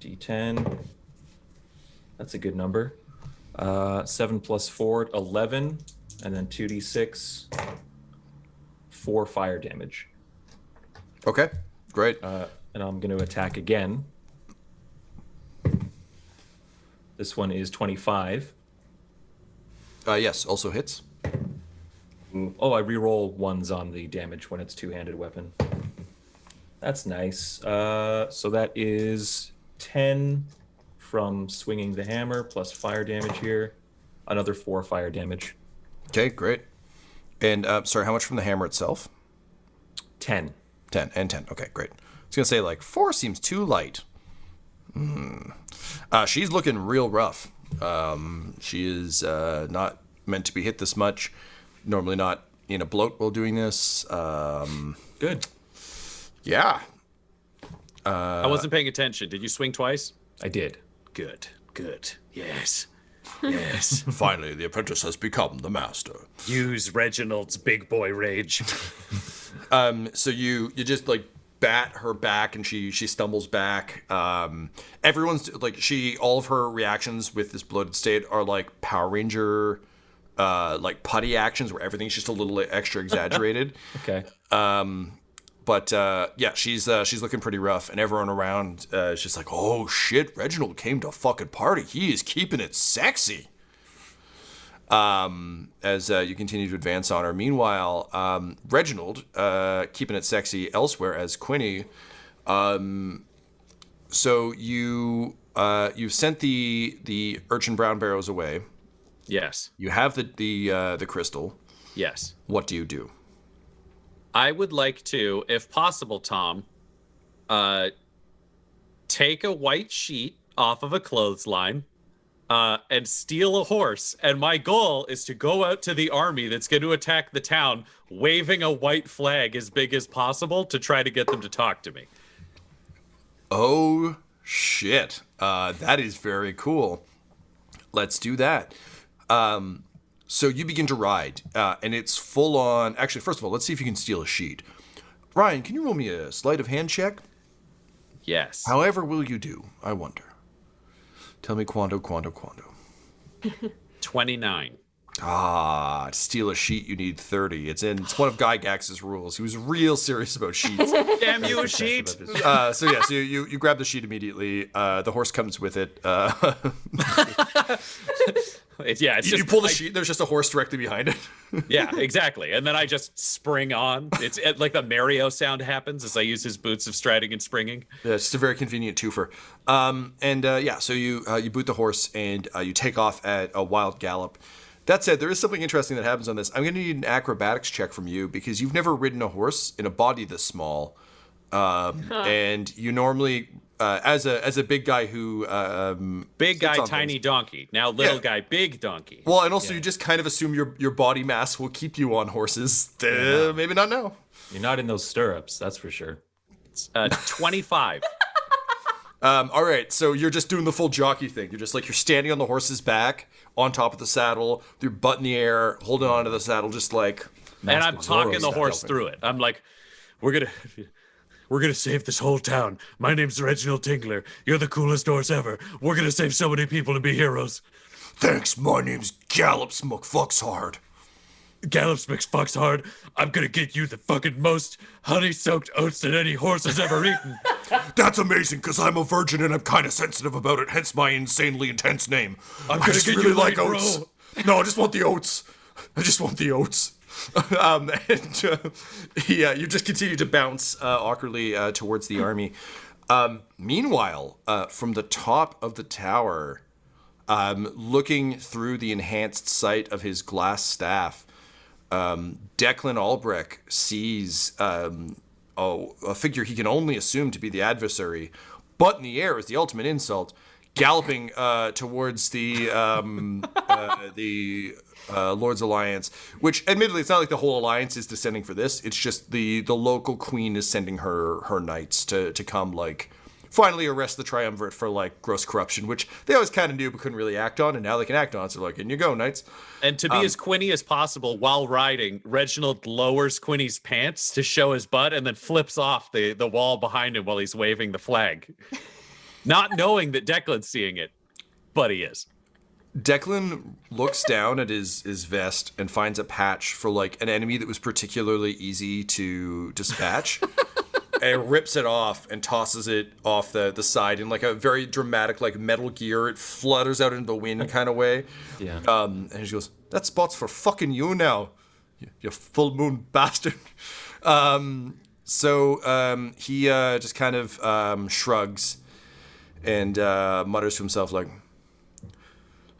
D10. That's a good number. 7 plus 4, 11, and then 2d6, 4 fire damage. Okay, great. And I'm going to attack again. This one is 25. Yes, also hits. Oh, I reroll ones on the damage when it's two-handed weapon. That's nice. So that is 10 from swinging the hammer plus fire damage here. Another 4 fire damage. Okay, great. And sorry, how much from the hammer itself? 10. 10 and 10. Okay, great. I was gonna say like 4 seems too light. She's looking real rough. She is not meant to be hit this much. Normally not in a bloat while doing this. Good. Yeah. I wasn't paying attention. Did you swing twice? I did. Good. Yes. Yes. Finally, the apprentice has become the master. Use Reginald's big boy rage. So you just like bat her back and she stumbles back. Everyone's like all of her reactions with this bloated state are like Power Ranger like putty actions where everything's just a little extra exaggerated. Okay. But yeah, she's looking pretty rough, and everyone around is just like, oh shit, Reginald came to a fucking party. He is keeping it sexy. As you continue to advance on her. Meanwhile, Reginald keeping it sexy elsewhere as Quinny. So you've sent the urchin brown barrows away. Yes. You have the crystal. Yes. What do you do? I would like to, if possible, Tom, take a white sheet off of a clothesline and steal a horse. And my goal is to go out to the army that's going to attack the town, waving a white flag as big as possible to try to get them to talk to me. Oh, shit. That is very cool. Let's do that. So you begin to ride, and it's full on. Actually, first of all, let's see if you can steal a sheet. Ryan, can you roll me a sleight of hand check? Yes. However will you do, I wonder. Tell me quando. 29. To steal a sheet, you need 30. It's one of Guy Gax's rules. He was real serious about sheets. Damn you, a sheet! So you grab the sheet immediately. The horse comes with it. You pull the sheet. There's just a horse directly behind it. Yeah, exactly. And then I just spring on. It's like the Mario sound happens as I use his boots of striding and springing. Yeah, it's just a very convenient twofer. So you boot the horse and you take off at a wild gallop. That said, there is something interesting that happens on this. I'm going to need an acrobatics check from you because you've never ridden a horse in a body this small. And you normally as a big guy who Big guy, sits on tiny things. donkey. Now little Yeah. guy, big donkey. Well, and also you just kind of assume your body mass will keep you on horses. Maybe not now. You're not in those stirrups, that's for sure. 25. All right, so you're just doing the full jockey thing. You're standing on the horse's back, on top of the saddle, with your butt in the air, holding onto the saddle, just like. And I'm Master talking Zorro the style. horse through it. I'm like, We're gonna save this whole town. My name's Reginald Tingler. You're the coolest horse ever. We're gonna save so many people and be heroes. Thanks, my name's Gallops McFuckshard. Gallops makes fucks hard. I'm gonna get you the fucking most honey-soaked oats that any horse has ever eaten. That's amazing, because I'm a virgin and I'm kind of sensitive about it, hence my insanely intense name. I'm gonna get you laid, bro. No, I just want the oats. You just continue to bounce awkwardly towards the army. Meanwhile, from the top of the tower, looking through the enhanced sight of his glass staff, Declan Albrecht sees a figure he can only assume to be the adversary, but in the air is the ultimate insult, galloping towards the Lord's Alliance, which admittedly it's not like the whole alliance is descending for this. It's just the local queen is sending her knights to come like finally arrest the triumvirate for like gross corruption, which they always kind of knew but couldn't really act on, and now they can act on. So like, in you go, knights. and to be as Quinny as possible while riding, Reginald lowers Quinny's pants to show his butt and then flips off the wall behind him while he's waving the flag. Not knowing that Declan's seeing it, but he is. Declan looks down at his vest and finds a patch for like an enemy that was particularly easy to dispatch. And rips it off and tosses it off the side in like a very dramatic like Metal Gear. It flutters out into the wind kind of way. Yeah. And he goes, "That spot's for fucking you now, you full moon bastard." So he just kind of shrugs and mutters to himself like,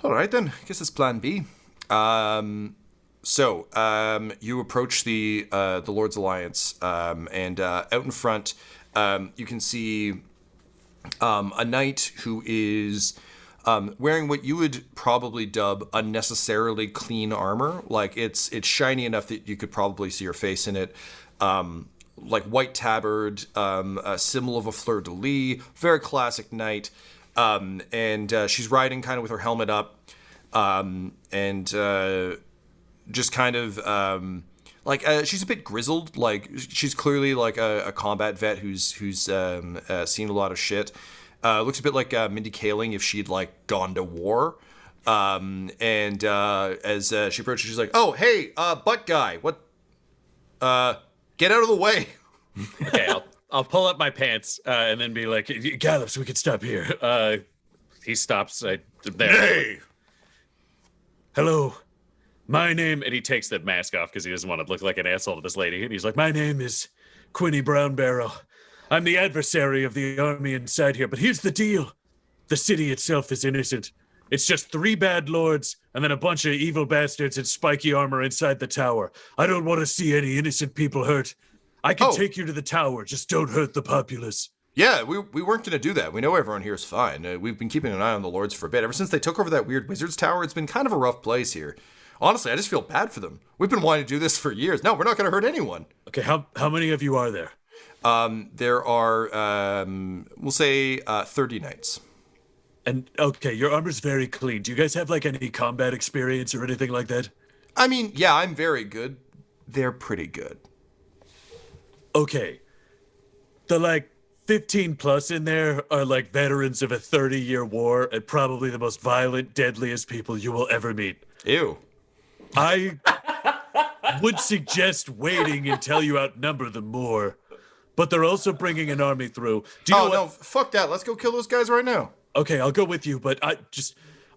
"All right then, I guess it's plan B." So you approach the Lord's Alliance, and out in front, you can see a knight who is wearing what you would probably dub unnecessarily clean armor. Like it's shiny enough that you could probably see her face in it. Like white tabard, a symbol of a fleur-de-lis, very classic knight. And she's riding kind of with her helmet up, and just kind of she's a bit grizzled. Like she's clearly like a combat vet who's seen a lot of shit. Looks a bit like Mindy Kaling if she'd like gone to war. And as she approaches, she's like, "Oh, hey, butt guy, what? Get out of the way." Okay, I'll pull up my pants and then be like, Gallops, we could stop here. he stops there. Hey. Hello. My name, And he takes the mask off because he doesn't want to look like an asshole to this lady. And he's like, my name is Quinny Brownbarrow. I'm the adversary of the army inside here, but here's the deal. The city itself is innocent. It's just 3 bad lords and then a bunch of evil bastards in spiky armor inside the tower. I don't want to see any innocent people hurt. I can take you to the tower, just don't hurt the populace. Yeah, we weren't going to do that. We know everyone here is fine. We've been keeping an eye on the Lords for a bit. Ever since they took over that weird wizard's tower, it's been kind of a rough place here. Honestly, I just feel bad for them. We've been wanting to do this for years. No, we're not going to hurt anyone. Okay, how many of you are there? There are, we'll say, 30 knights. And, okay, your armor's very clean. Do you guys have, like, any combat experience or anything like that? I mean, yeah, I'm very good. They're pretty good. Okay. The, like, 15 plus in there are, like, veterans of a 30-year war and probably the most violent, deadliest people you will ever meet. Ew. I would suggest waiting until you outnumber them more. But they're also bringing an army through. Do you know what? No, fuck that. Let's go kill those guys right now. Okay, I'll go with you, but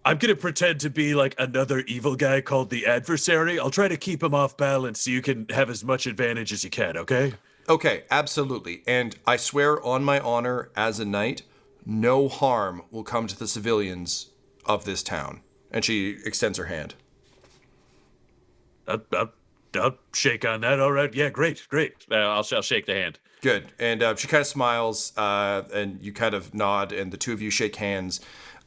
I'm gonna pretend to be like another evil guy called the Adversary. I'll try to keep him off balance so you can have as much advantage as you can, okay? Okay, absolutely. And I swear on my honor as a knight, no harm will come to the civilians of this town. And she extends her hand. I'll shake on that. All right. Yeah, great. I'll shake the hand. Good. And she kind of smiles, and you kind of nod, and the two of you shake hands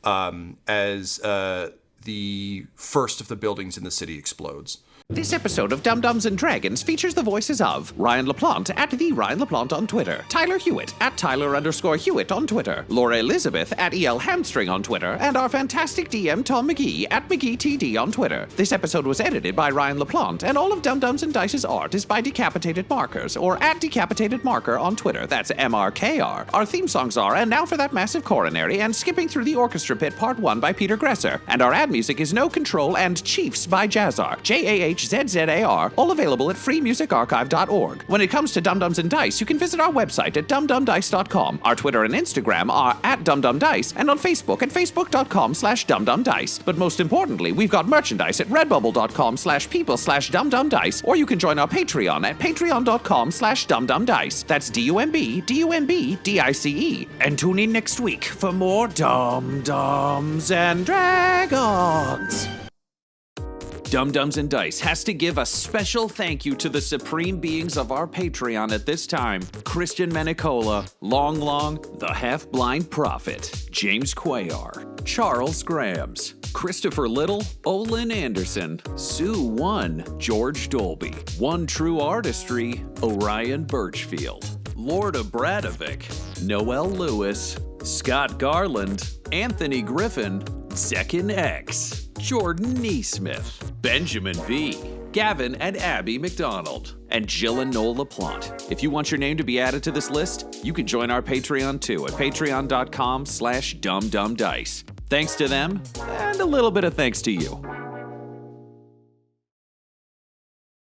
as the first of the buildings in the city explodes. This episode of Dum-Dums and Dragons features the voices of Ryan LaPlante at the Ryan LaPlante on Twitter, Tyler Hewitt at Tyler_Hewitt on Twitter, Laura Elizabeth at EL Hamstring on Twitter, and our fantastic DM Tom McGee at McGeeTD on Twitter. This episode was edited by Ryan LaPlante, and all of Dum-Dums and Dice's art is by Decapitated Markers, or at Decapitated Marker on Twitter. That's MRKR. Our theme songs are And Now for That Massive Coronary and Skipping Through the Orchestra Pit Part 1 by Peter Gresser, and our ad music is No Control and Chiefs by Jazzar, JAHZZAR, all available at freemusicarchive.org. When it comes to Dum-Dums and Dice, you can visit our website at dumdumdice.com. Our Twitter and Instagram are at dumdumdice, and on Facebook at facebook.com/dumdumdice. But most importantly, we've got merchandise at redbubble.com/people/dumdumdice, or you can join our Patreon at patreon.com/dumdumdice. That's DUMBDUMBDICE. And tune in next week for more Dum-Dums and Dragons. Dum-Dums and Dice has to give a special thank you to the supreme beings of our Patreon at this time: Christian Menicola, Long, the Half-Blind Prophet, James Cuellar, Charles Grams, Christopher Little, Olin Anderson, Sue One, George Dolby, One True Artistry, Orion Birchfield, Lord Abradovic, Noel Lewis, Scott Garland, Anthony Griffin, Zekin X, Jordan Neesmith, Benjamin V, Gavin and Abby McDonald, and Jill and Noel LaPlante. If you want your name to be added to this list, you can join our Patreon too at patreon.com/dumdumdice. Thanks to them, and a little bit of thanks to you.